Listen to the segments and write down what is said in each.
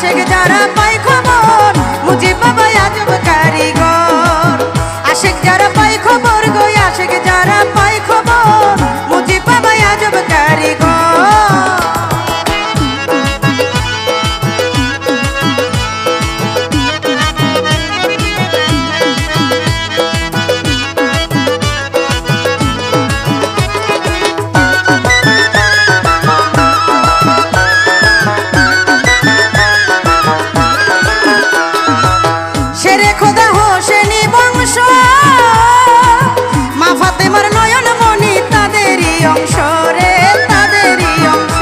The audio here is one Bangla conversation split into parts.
আশেক যারা পায় খবর মুজিব বাবা আজব কারিগর। আশেক যারা পায় খবর গো আশেক যারা পায় খবর মুজিব বাবা আজব কারিগর। শেরে খোদা হোসেনি বংশ মা ফাতেমার নয়ন মনি তাদেরই অংশ রে তাদেরই অংশ।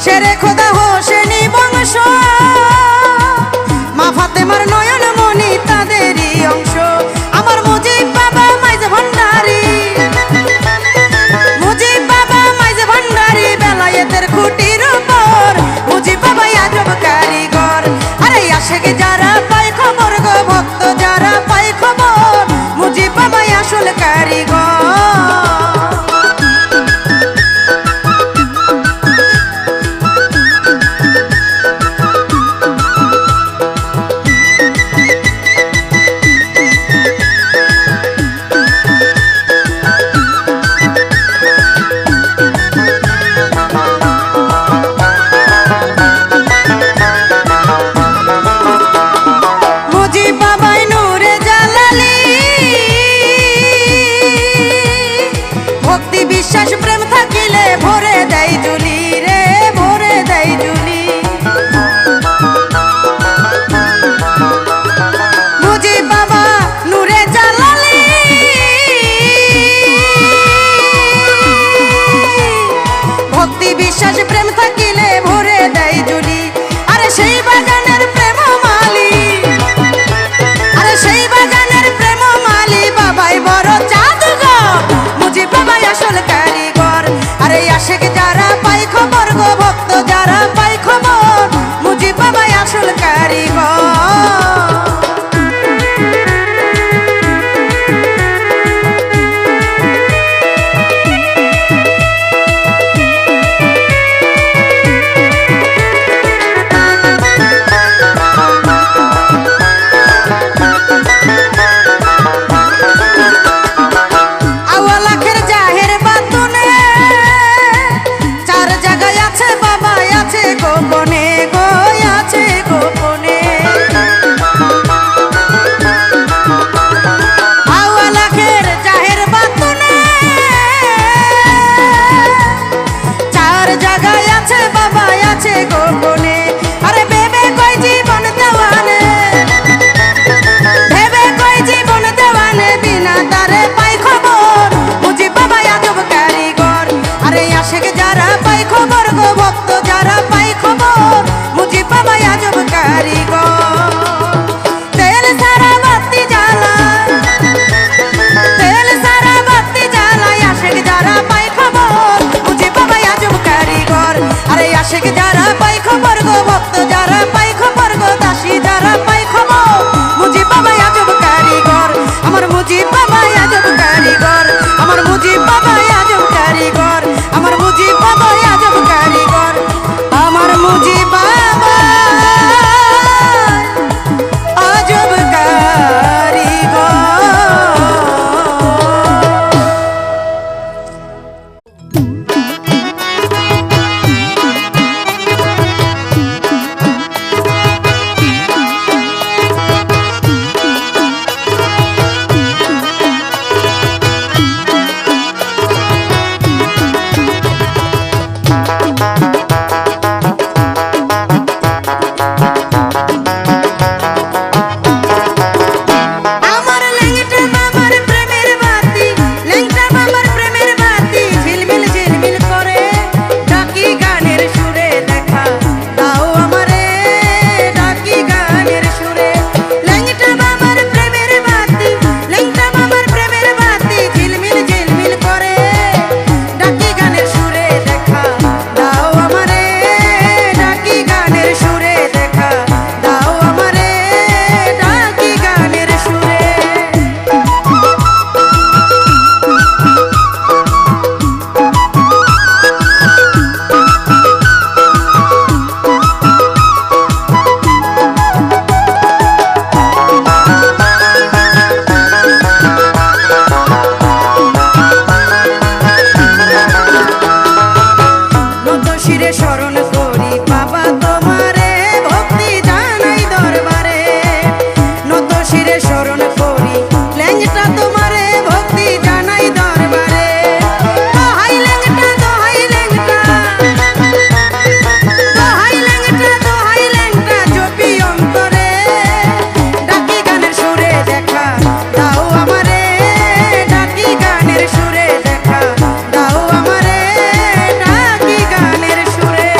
শেরে খোদা হোসেনি বংশ মা ফাতেমার নয়ন মনি তাদেরই অংশ। আমার মুজিব বাবা মাইজ ভান্ডারি মুজিব বাবা মাইজ ভান্ডারি বেলায়েতের খুঁটির উপর মুজিব বাবা আজব কারিগর। আরে আশেক যারা পায় খবর গো ভক্ত যারা পায় খবর মুজিব বাবা আসল কারিগর। মুজিব বাবাই নূরে জালালি ভক্তি বিশ্বাস প্রেম থাকিলে ভরে দেয় জুলি রে ভরে দেয় জুলি। মুজিব বাবা নূরে জালালি ভক্তি বিশ্বাস প্রেম থাকিলে ভরে দেয় জুলি। আরে সেই বাগানের প্রেম মালি আরে সেই বাগানের প্রেম মালি বাবাই বড় জাদুঘর মুজিব বাবা আসল কারিগর। আরে আশেক যারা পায় খবর গো ভক্ত যারা পায় খবর মুজিব বাবা আসল কারিগর। আওয়ালাখের জাহের বাতুনে চার জায়গায় আছে বাবা আছে গোপনে গো আছে গোপনে। আওয়ালাখের জাহের বাতুনে চার জায়গায় আছে বাবা আছে গোপনে। আরে বেবে কই জীবন দেওয়ানে ভেবে কই জীবন দেওয়ানে বিনা তারে পাই খবর মুজিব বাবা আজব কারিগর। আরে আশেক যারা পাই খবর গো ভক্ত যারা পাই খবর মুজিব বাবা আজব কারিগর। তেল সারা বাতি জ্বালা তেল সারা বাতি জ্বালায় আশেক যারা পাই খবর মুজিব বাবা আজব কারিগর। আরে আশেক যারা পাই খবর গো ভক্ত যারা পাই খবর গো দাসী যারা পাই খবর মুজিব বাবা আজব কারিগর। আমার মুজিব বাবা আজব কারিগর আমার মুজিব বাবা আজব কারিগর আমার মুজিব বাবা আজব কারিগর আমার মুজিব বাবা আজব কারিগর। দাও শিরে শরণ করি বাবা তোমারে, ভক্তি জানাই দরবারে। নত শিরে শরণ করি ল্যাংটা তোমারে, ভক্তি জানাই দরবারে। দোহাই ল্যাংটা দোহাই ল্যাংটা, দোহাই ল্যাংটা দোহাই ল্যাংটা জপি অন্তরে। ডাকি গানের সুরে দেখা দাও আমারে, ডাকি গানের সুরে দেখা দাও আমারে, ডাকি গানের সুরে।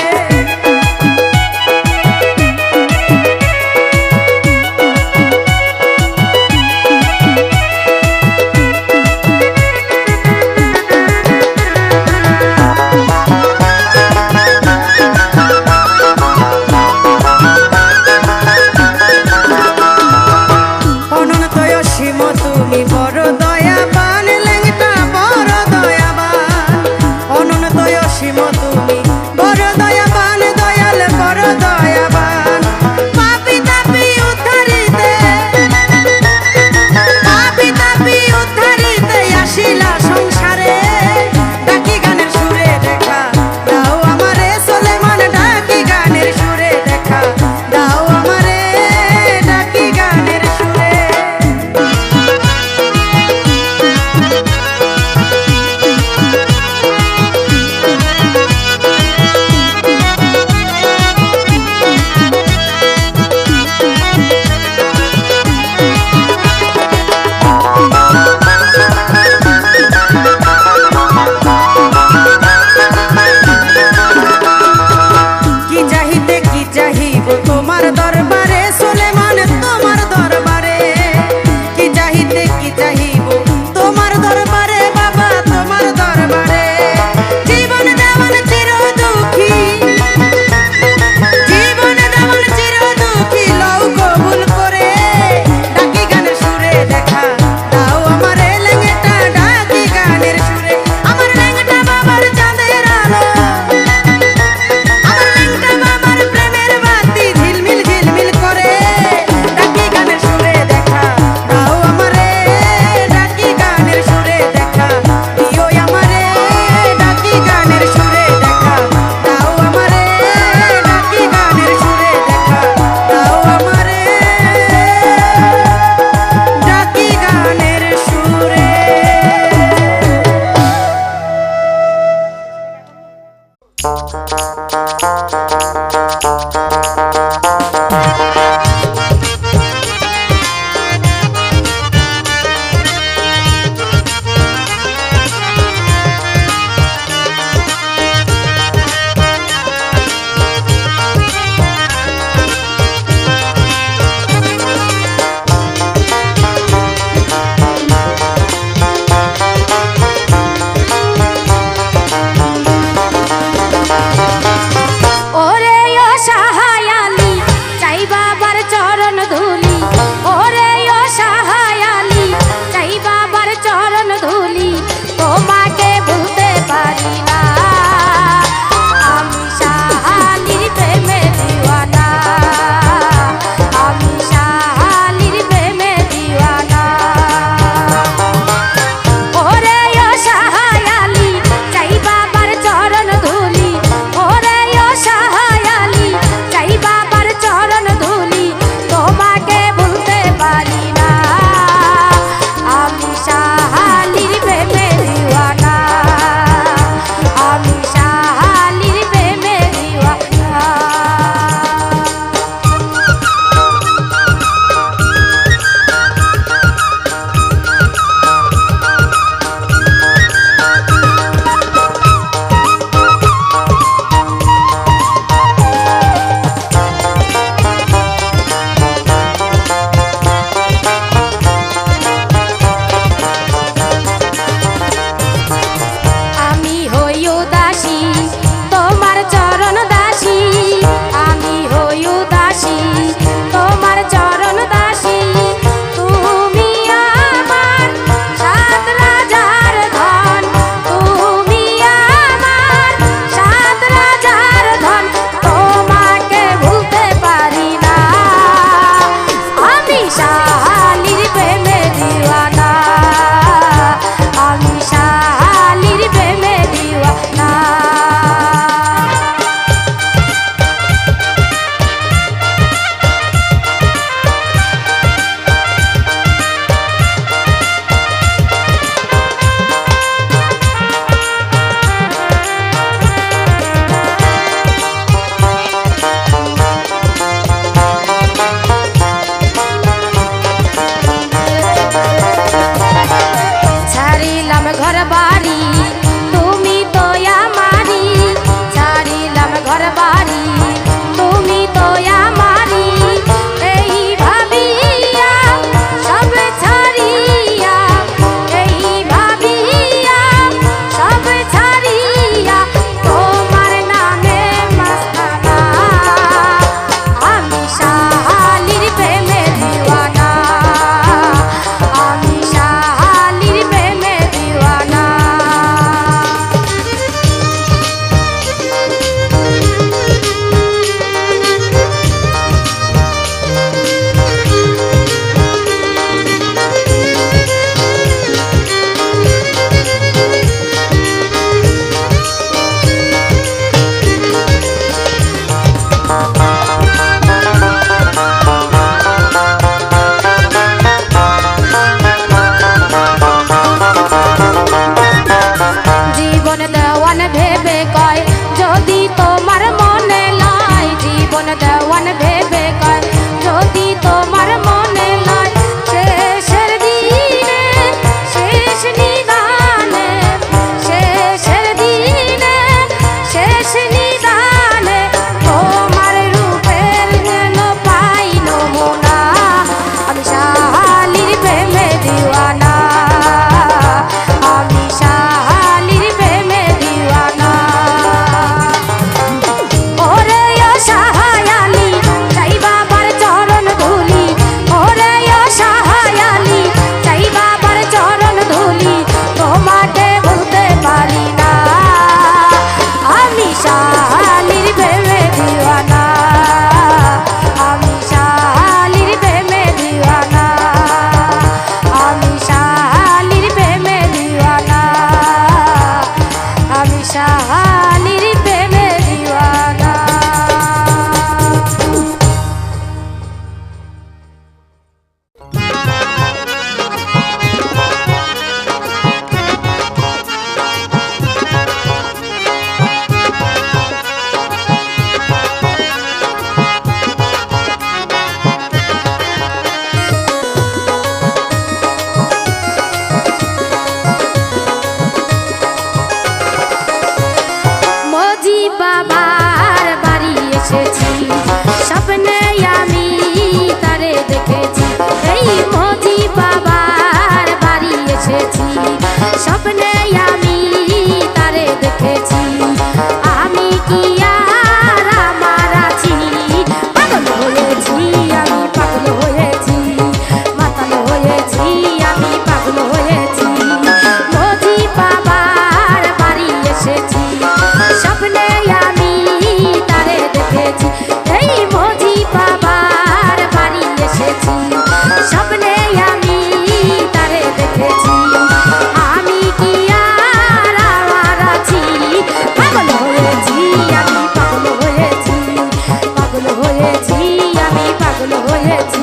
অনন্ত অসীম তুমি বড় দয়াবান, ল্যাংটা বড় দয়াবান। অনন্ত অসীম তুমি বড় দয়াবান, দয়াল বড় দয়াবান। পাপী তাপী উদ্ধারিতে, পাপী তাপী উদ্ধারিতে আসিলা সংসারে। ডাকি গানের সুরে দেখা দাও আমারে সোলেমান, ডাকি গানের সুরে দেখা দাও আমারে, ডাকি গানের সুরে। কি চাহিতে কি চাহিব তোমার দরবারে সোলেমান, তোমার দরবারে। কি চাহিতে কি চাহিব তোমার দরবারে বাবা, তোমার দরবারে। জীবন দেওয়ান চির দুঃখী, জীবন দেওয়ান চির দুঃখী লও কবুল করে। ডাকি গানের সুরে দেখা দাও আমারে ল্যাংটা, ডাকি গানের সুরে। আমার ল্যাংটা বাবার চাঁদের আলো, আমার ল্যাংটা বাবার প্রেমের বাতি ঝিলমিল ঝিলমিল করে। ডাকি গানের সুরে দেখা দাও আমারে, ডাকি গানের সুরে দেখা দিও আমারে, ডাকি গানের সুরে দেখা দাও আমারে, ডাকি গানের সুরে দেখা দাও আমারে, ডাকি গানের সুরে। ওরে ও সাহায়া বাবার বাড়ি এসেছি, স্বপ্নে আমি তারে দেখেছি। এই মজি বাবার বাড়ি এসেছি, স্বপ্নে আমি তারে দেখেছি। আমি কি আর আমার আছি, পাগল হয়েছি, আমি পাগল হয়েছি, মাতাল হয়েছি, আমি পাগল হয়েছি। মজি বাবার বাড়ি এসেছি, স্বপ্নে আমি তারে দেখেছি। এই মজি বাবার বাড়ি এসেছি, স্বপ্নে আমি তারে দেখেছি। আমি কি আর আমার আছি, পাগল হয়েছি, আমি পাগল হয়েছি, পাগল হয়েছি, আমি পাগল হয়েছি।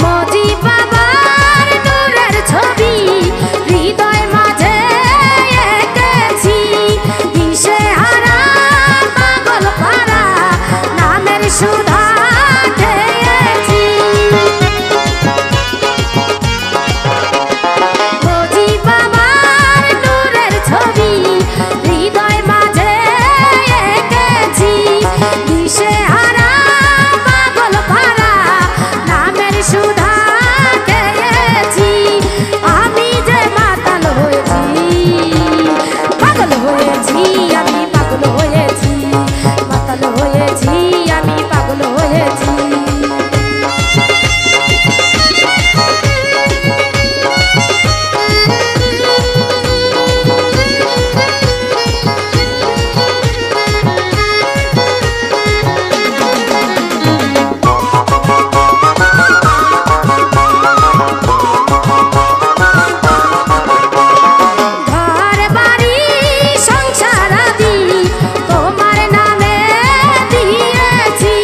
মজি বাবার নূরের ছবি হৃদয় মাঝে এঁকেছি, দিশেহারা পাগল পারা নামের সুধা খেয়েছি। মজি বাবার নূরের ছবি হৃদয় মাঝে এঁকেছি, দিশেহারা পাগল পারা নামের সুধা খেয়েছি। আমি যে মাতাল হয়েছি, পাগল হয়েছি, আমি পাগল হয়েছি, মাতাল হয়েছি, আমি পাগল হয়েছি। ঘর বাড়ি সংসার আদি তোমার নামে দিয়েছি,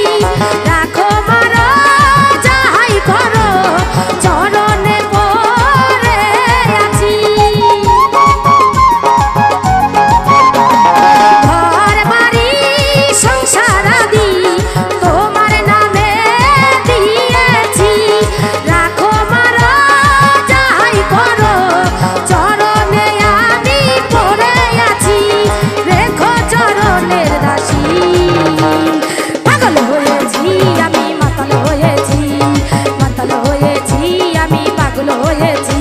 রাখো মারো যাহাই করো চরণে পড়ে আছি। ঘর বাড়ি সংসার আদি তোমার নামে দিয়েছি, রাখো মারো যাহাই করো চরণে আমি পড়ে আছি। রেখো চরণের দাসী, পাগল হয়েছি, আমি মাতাল হয়েছি, মাতাল হয়েছি, আমি পাগল হয়েছি।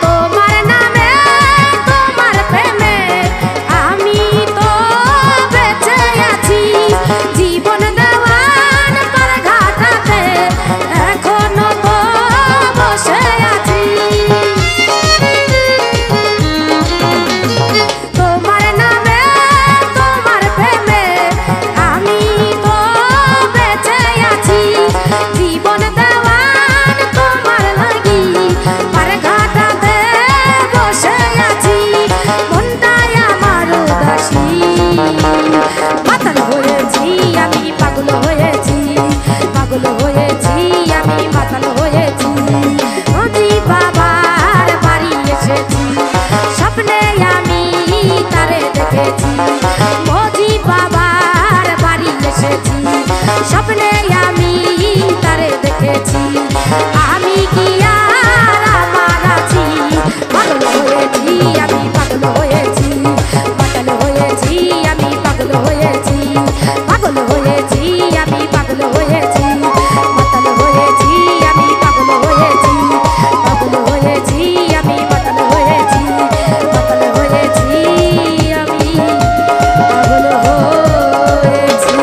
তোমার নামে তোমার প্রেমে আমি তো বেঁচে আছি, জীবন দেওয়ান পর ঘাটাতে এখনো তো বসে আছি। তোমার নামে তোমার প্রেমে আমি তো বেঁচে আছি, জীবন দেওয়ান তোমার লাগি পার ঘাটাতে বসে আছি। মনটাই আমার উদাসী, মাতাল হয়েছি, আমি পাগল হয়েছি, পাগল হয়েছি, আমি মাতাল হয়েছি। মজি বাবার বাড়ি এসেছি, স্বপ্নে আমি তারে দেখেছি। মজি বাবার বাড়ি এসেছি, স্বপ্নে আমি তারে দেখেছি। আমি কি আর আমার আছি, পাগল হয়েছি, আমি পাগল হয়েছি, মাতাল হয়েছি, আমি পাগল হয়েছি, পাগল হয়েছি, আমি পাগল হয়েছি, মাতাল হয়েছি, আমি পাগল হয়েছি, পাগল হয়েছি, আমি মাতাল হয়েছি, মাতাল হয়েছি, আমি পাগল হয়েছি।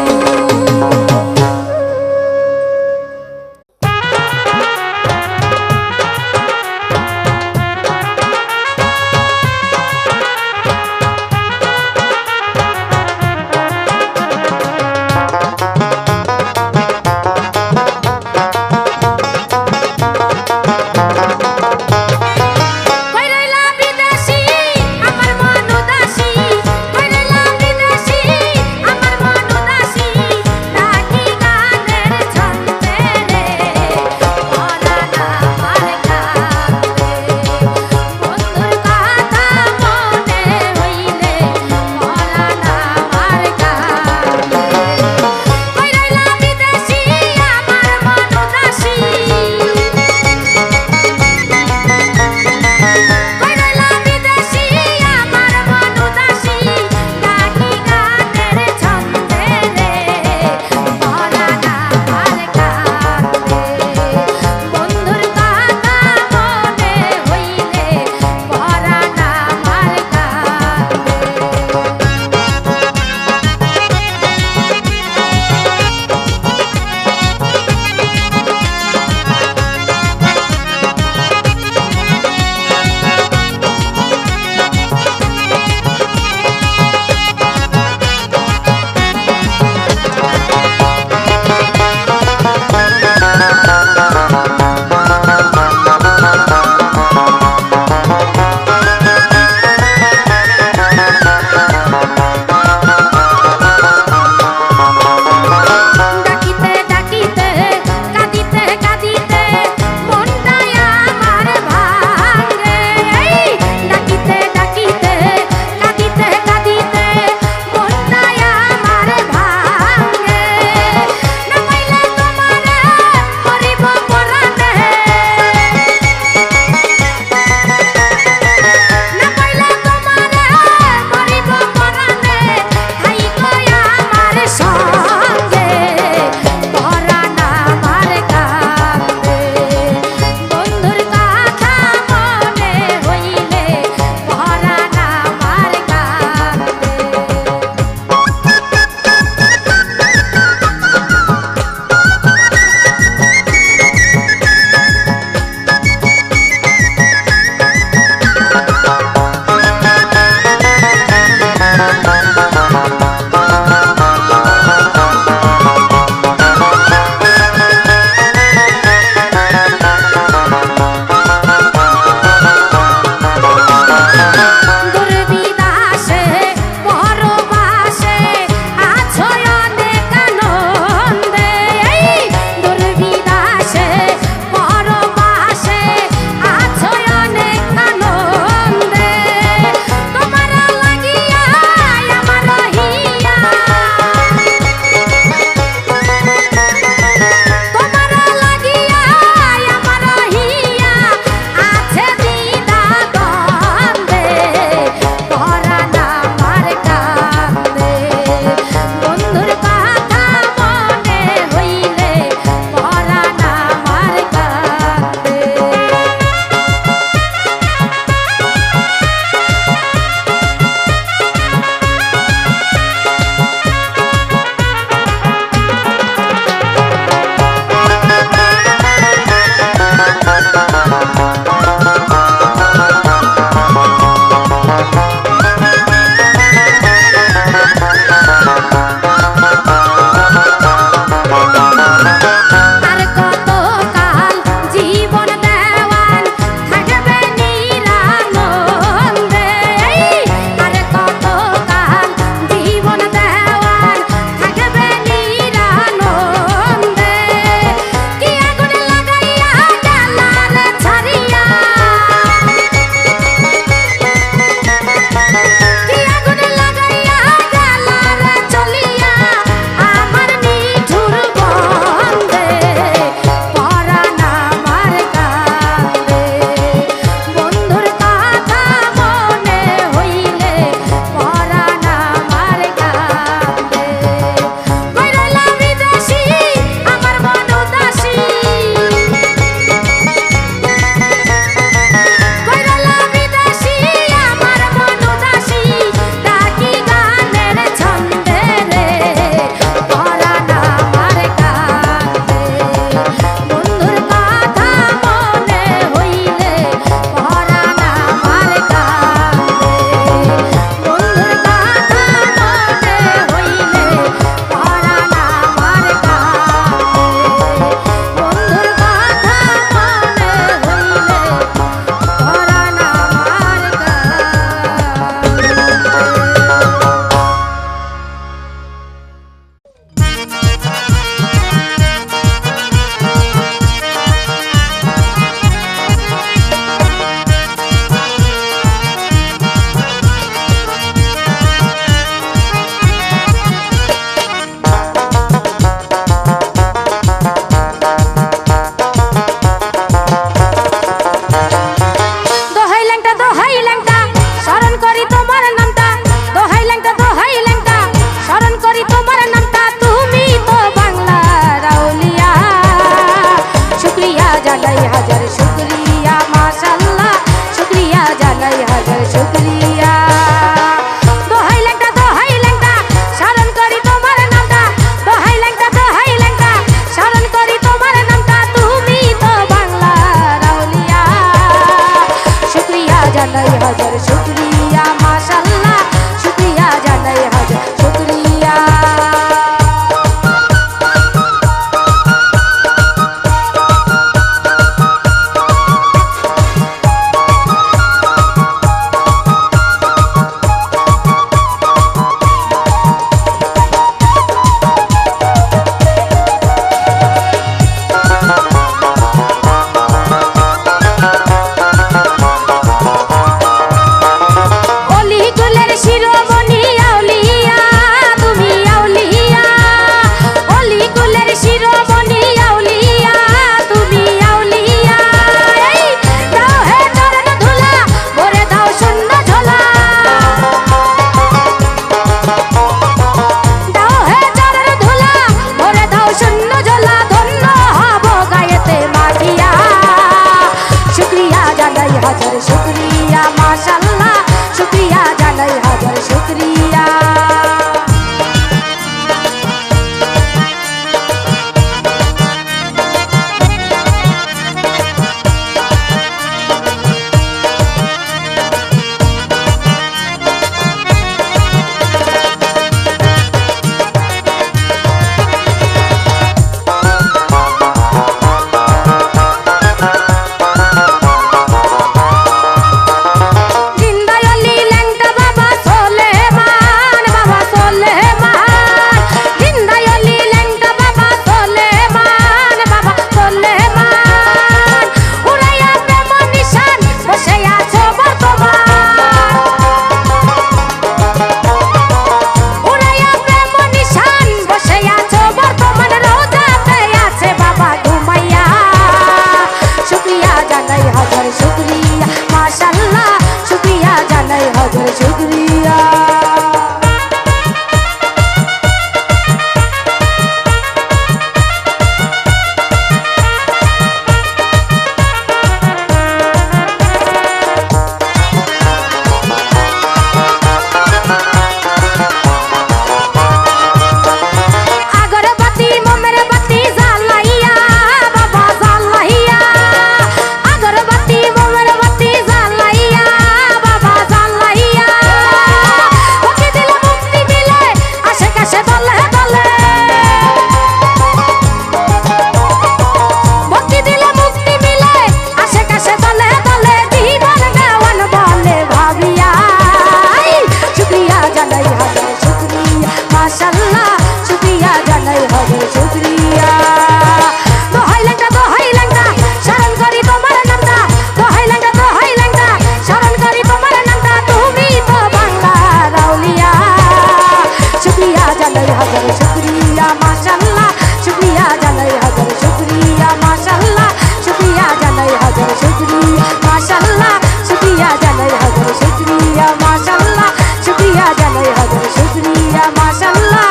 শুক্রিয়া মাশাআল্লাহ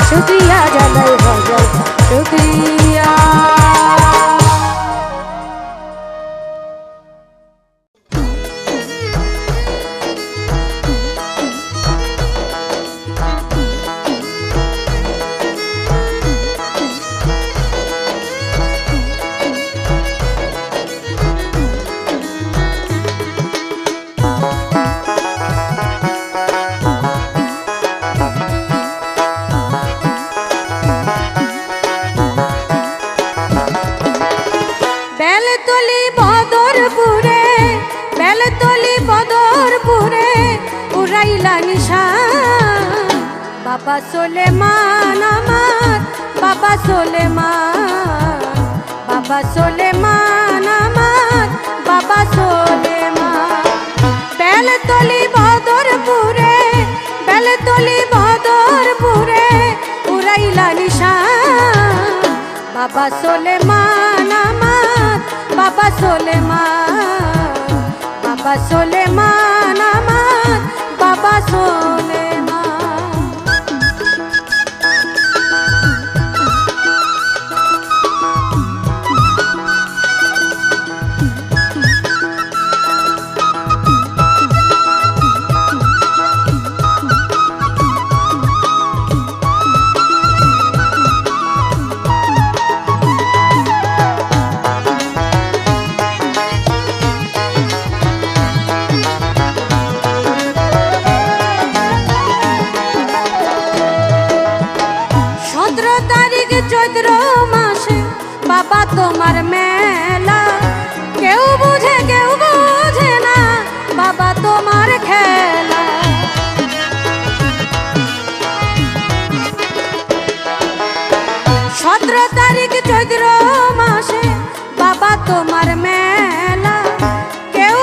শুক্রিয়া জানাই হাজার শুক্রিয়া। বেলতলি বদরপুরে বেলতলি বদরপুরে উড়াইলা নিশান বাবা সোলেমান আমার বাবা সোলেমান বাবা সোলেমান আমার বাবা সোলেমান। বেলতলি বদরপুরে বেলতলি বদরপুরে উড়াইলা নিশান বাবা সোলেমান আমার বাবা সোলেমান বাবা সোলেমান আমার বাবা সোলেমান। চৈত্র মাসে বাবা তোমার মেলা কেউ বুঝে না বাবা তোমার খেলা। 17 তারিখ চৈত্র মাসে বাবা তোমার মেলা কেউ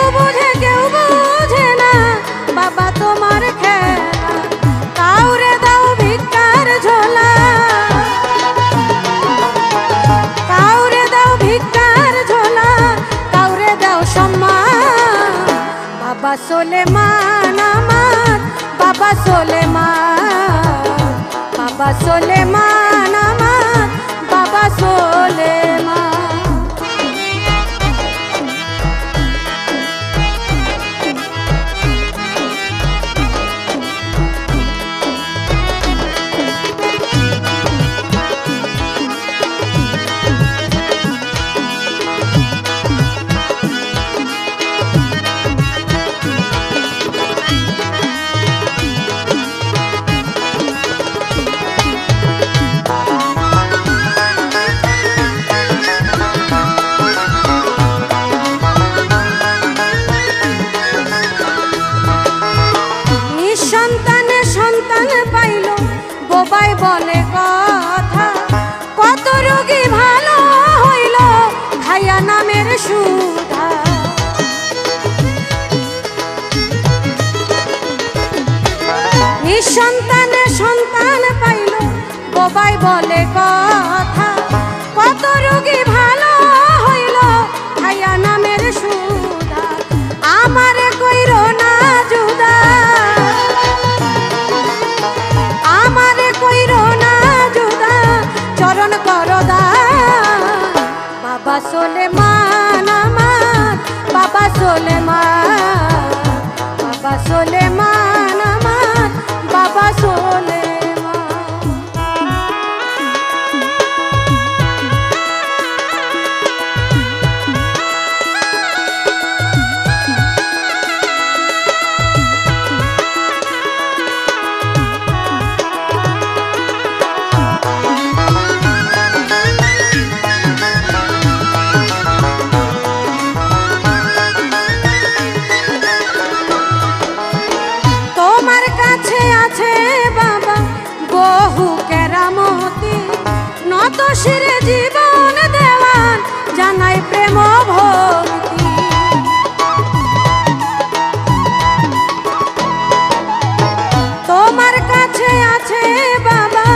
বুঝে না বাবা তোমার খেলা। কাউরে দাও ভিক্ষার ঝোলা কাউরে দাও ভিক্ষার ঝোলা কাউরে দাও সম্মান বাবা সোলেমান আমার বাবা সোলেমান বাবা সোলেমান আমার বাবা সোলেমান। বোবাই বলে কথা কত রোগী ভালো হইল খাইয়া নামের সুধা। নিঃসন্তানে সন্তান পাইল বোবাই বলে কথা কত রোগী ভালো হইল খাইয়া নামের সুধা। আমারে কইর না জুদা আমারে কইর না জুদা চরণ করদা বাবা সোলেমান আমার বাবা সোলেমান বাবা সোলেমান আমার বাবা সোলেমান। নত শিরে জীবন দেওয়ান জানাই প্রেম ভক্তি। তোমার কাছে আছে বাবা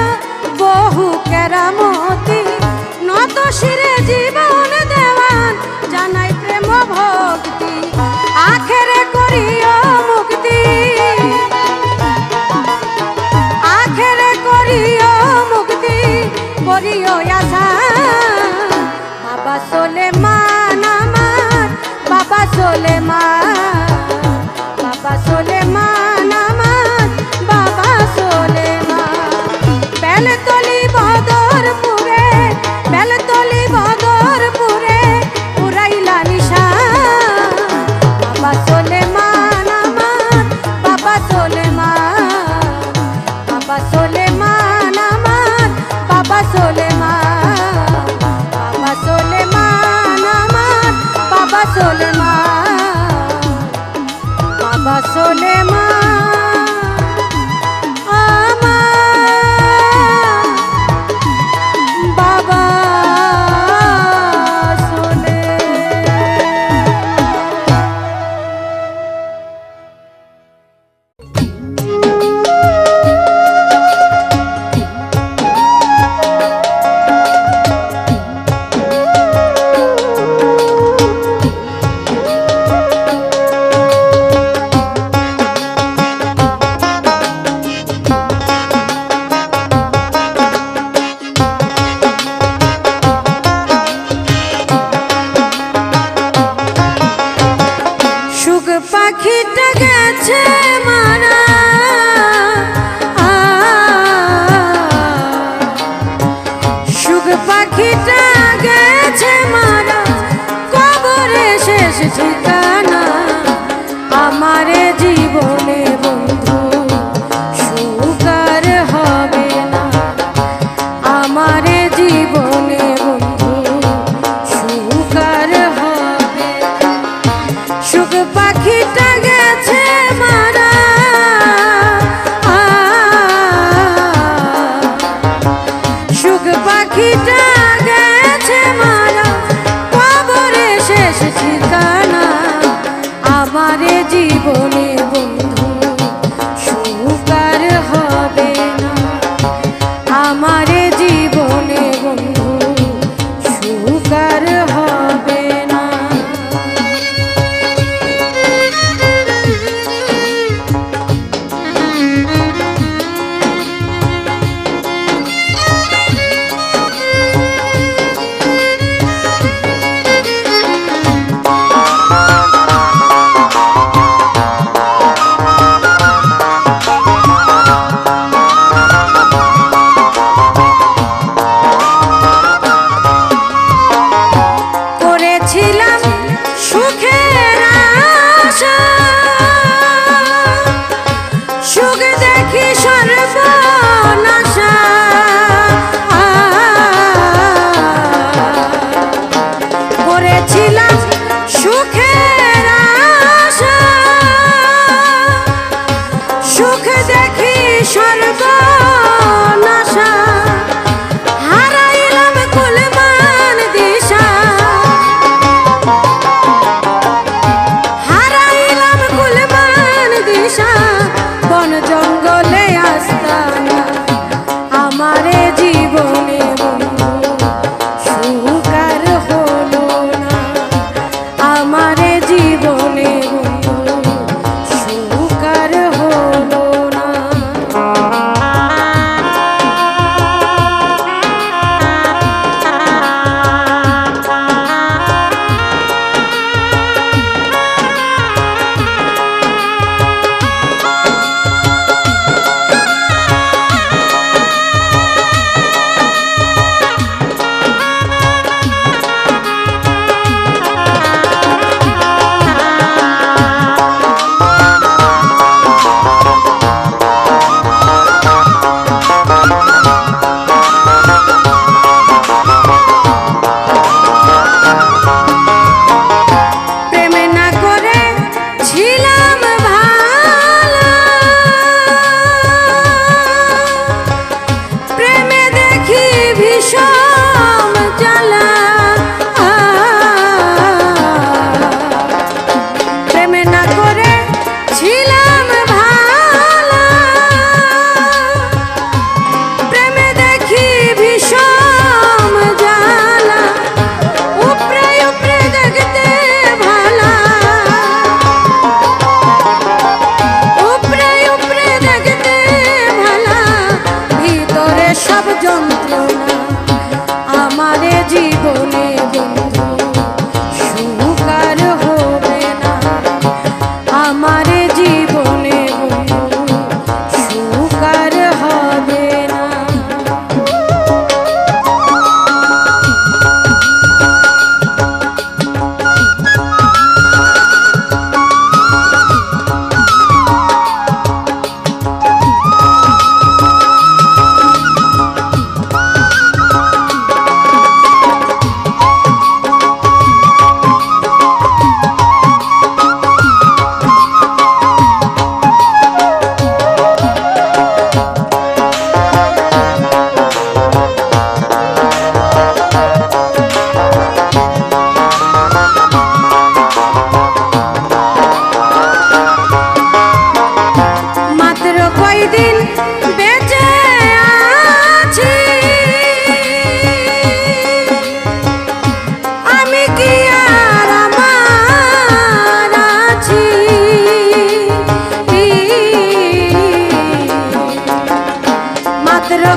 বহু কেরামতি নত শিরে জীবন দেওয়ান জানাই প্রেম ভক্তি। আখেরে করিও মুক্তি সোলেমান, বাবা সোলেমান আমার বাবা সোলেমান। বেলতলি বদরপুরে, বেলতলি বদরপুরে উড়াইলা নিশান, বাবা সোলেমান আমার বাবা সোলেমান, বাবা সোলেমান আমার বাবা সোলেমান, বাবা সোলেমান আমার বাবা সোলেমান, বাবা সোলেমান আমার বাবা সোলেমান।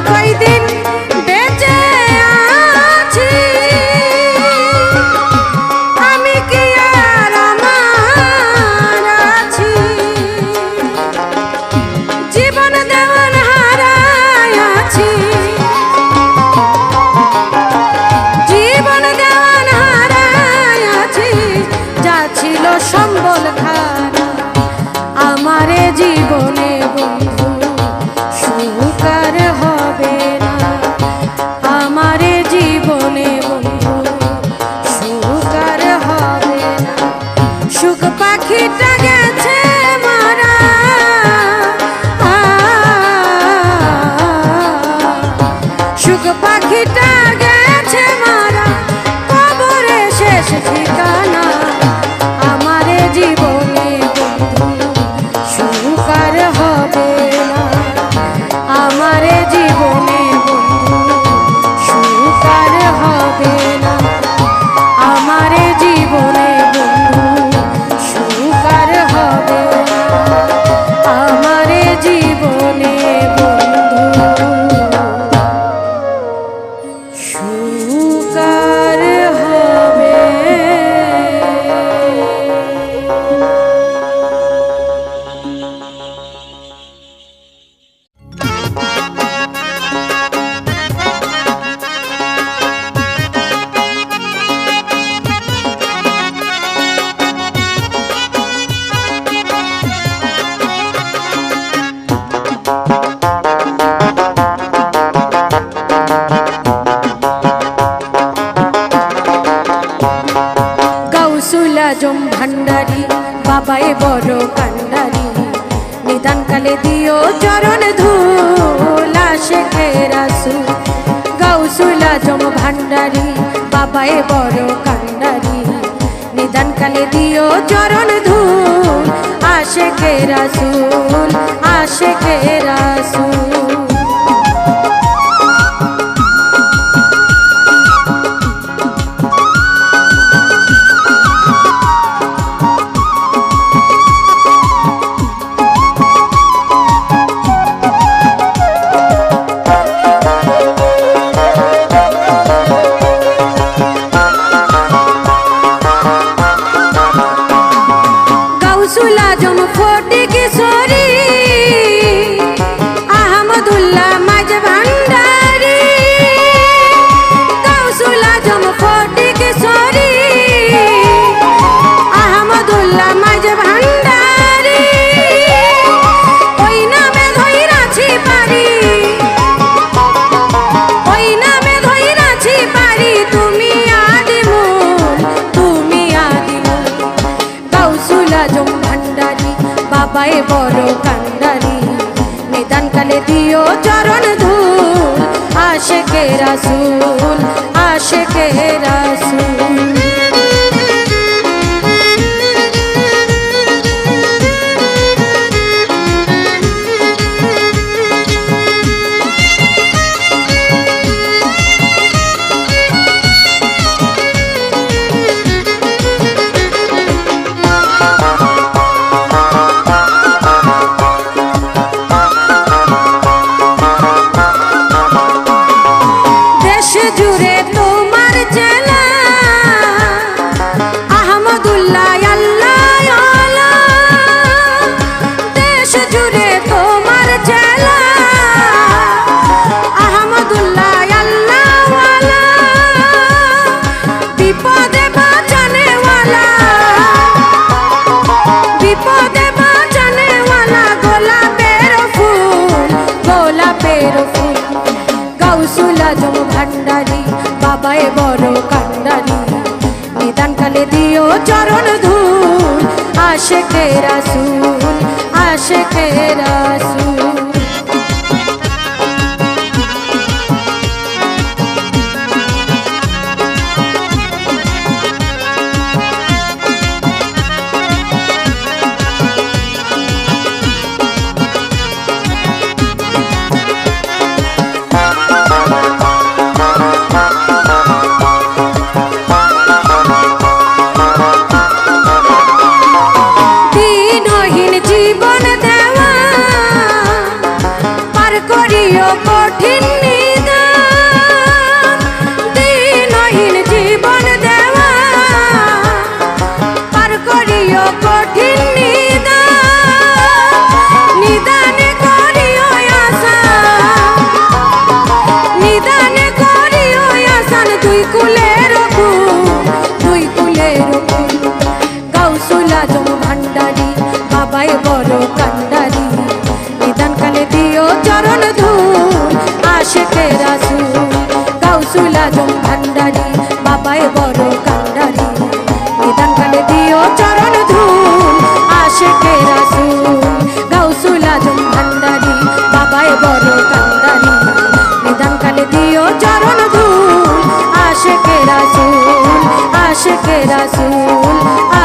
কয়দিন বেঁচে আছি, আমি কি আর আমার আছি, জীবন দেওয়ান হারায় আছি, জীবন দেওয়ান হারায় আছি, যা ছিল সম্বল খানা আমারে জীবনে বন্ধু সুখ আর হবে না, আমারে জীবনে বন্ধু সুখ আর হবে না। সুখ পাখিটা গেছে মারা, সুখ পাখিটা গেছে মারা, কবরে শেষ ঠিকানা আমারে জীবনে বন্ধু সুখ আর হবে না, আমারে জীবনে বন্ধু সুখ আর হবে না, আমারে জীবনে বন্ধু সুখ আর হবে না, আমারে জীবনে বন্ধু সুখ আর হবে। গাউসুল আজম ভান্ডারি বাবাই বড় কান্ডারি, নিদান কালে দিও চরণ ধুল আশিকে রাসূল। গাউসুল আজম ভান্ডারি বাবাই বড় কান্ডারি, নিদান কালে দিও চরণ ধুল আশিকে রাসূল, আশিকে রাসূল। গাউসুল আজম ফটিক সরি, আহমদুল্লাহ মাঝ ভান্ডারি, গাউসুল আজম ফটিক সরি, আহমদুল্লাহ মাঝ ভান্ডারি, ওই নামে ধইরাছি পারি, ওই নামে ধইরাছি পারি, তুমি আদিমূল, তুমি আদিমূল। গাউসুল আজম ভান্ডারি বাবাই বড় কান্ডারি, নিদান কালে দিও চরণ ধুল আশিকে রাসূল, আশিকে রাসূল। দেশ জুড়ে তোমার চেলা আহমদুল্লাহ আল্লাহ আল্লাহ, দেশ জুড়ে তোমার চেলা আহমদুল্লাহ আল্লাহ আল্লাহ, বিপদে বাঁচানেওয়ালা, বিপদে বাঁচানেওয়ালা, গোলাপের ফুল, গোলাপের ফুল। গাউসুল আজম ভান্ডারি বাবাই বড় কান্ডারি, নিদান কালে দিও চরণ ধুল আশিকে রাসূল, আশিকে রাসূল। দিনহীন জীবন দেওয়া করিও কঠিন নিদান, দিনহীন জীবন দেওয়া, পার করিও কঠিন নিদান, নিদানে করিও আসান, নিদানে করিও আসান, দুই কুলের ফুল, দুই কুলের ফুল। গাউসুল আজম ভান্ডারী বাবাই বড় কান্ডারী, নিদান কালে দিও চরণ ধূল আশিকে রাসূল। গাউসুল আজম ভান্ডারী বাবাই বড় কান্ডারী, নিদান কালে দিও চরণ ধূল আশিকে রাসূল। গাউসুল আজম ভান্ডারী বাবাই বড় কান্ডারী, নিদান কালে দিও চরণ ধূল আশিকে রাসূল, আশিকে রাসূল,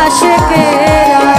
আশিকে রাসূল।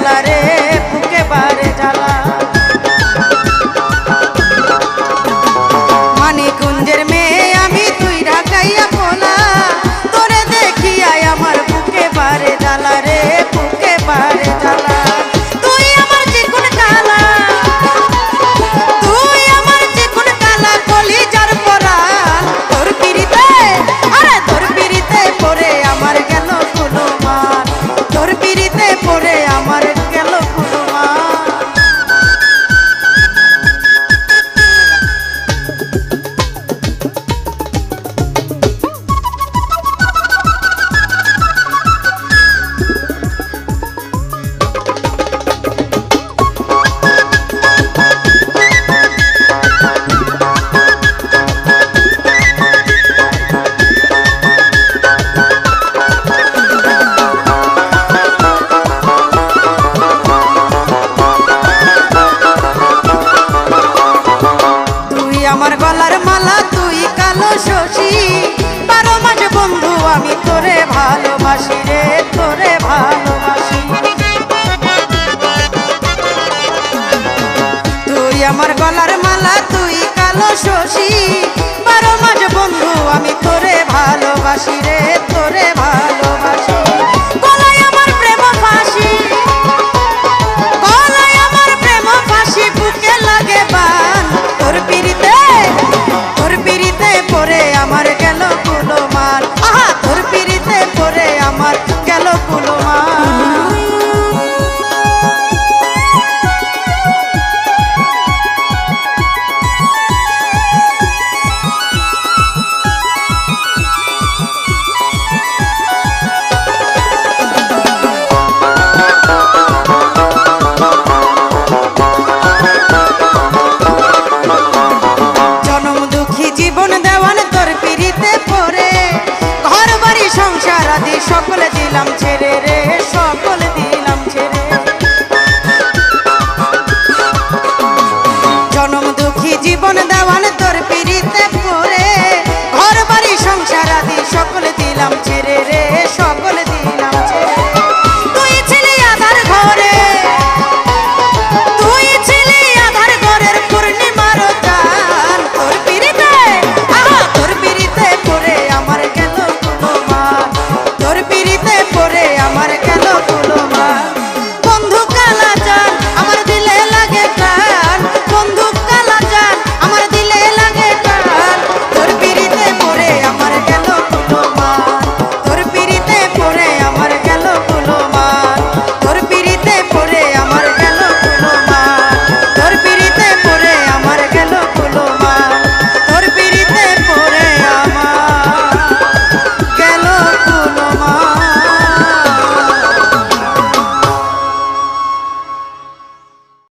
জ্বালা রে বুকে বারে জ্বালা মানিকুঞ্জের মেয়ে আমি তুই ঢাকাইয়া পোলা তোরে দেখিয়াই আমার বুকে বারে জ্বালা রে বুকে বারে জ্বালা তুই আমার চিকুন কালা তুই আমার চিকুন কালা কলিজার পরাণ তোর পিরিতে আরে তোর পিরিতে পড়ে আমার গেল কুলমান তোর পিরিতে পড়ে আমার গেল কুলমান আমার গলার মালা তুই কালো শশী 12 মাস বন্ধু আমি তোরে ভালোবাসি রে তোরে ভালোবাসি তুই আমার গলার মালা তুই কালো শশী 12 মাস বন্ধু আমি তোরে ভালোবাসি রে তোরে ভালোবাসি গলায় আমার প্রেম ফাঁসি গলায় আমার প্রেম ফাঁসি বুকে লাগে বান তোর পিরিতে পরে আমার গেল কুলমান আহা তোর পিরিতে পরে আমার গেল কুলমান সকলে দিলাম ছেড়ে রে